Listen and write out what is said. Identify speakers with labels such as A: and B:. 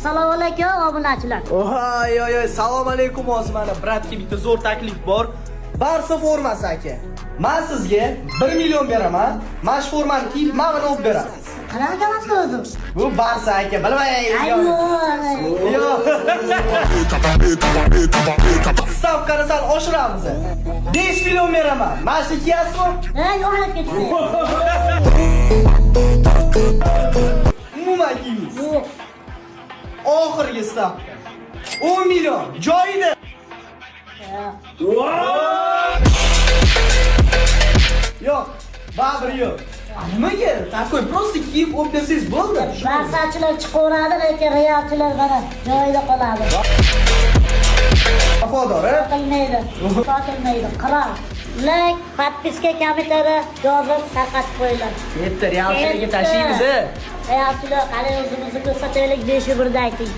A: Assalomu alaykum obunachilar.
B: Oy, salom alaykum Osmana. Bratga bitta zo'r taklif bor. Barsa formasi aka. Men sizga 1 million beraman. Mana shu formani kiyib, mana olib berasiz.
A: Qanaqa emas o'zim?
B: Bu Barsa aka, bilmaysiz. Yo'q. Stavkani sal oshiramiz. 5 million beraman. Mana shu kiyasizmi?
A: Yo'q olib ketdi.
B: Umuman kiymiz.
A: Yo'q.
B: Oxirgi stavka. 10 million. Joyida. Yo'q, baribir yo'q. Nimaga? Takoy просто kiyib olib bersangiz bo'ldi.
A: Barsachilar chiqaveradi, lekin realchilar mana joyida qoladi.
B: Vafodor,
A: Sotilmaydi. Sotilmaydi. Qirol. Like, podpiska kommentari yozib tarqatib qo'yinglar.
B: Yetti, realchilarga tashlaymiz.
A: Realchilar qani o'zimizni ko'rsataylik, 5 birda ayting.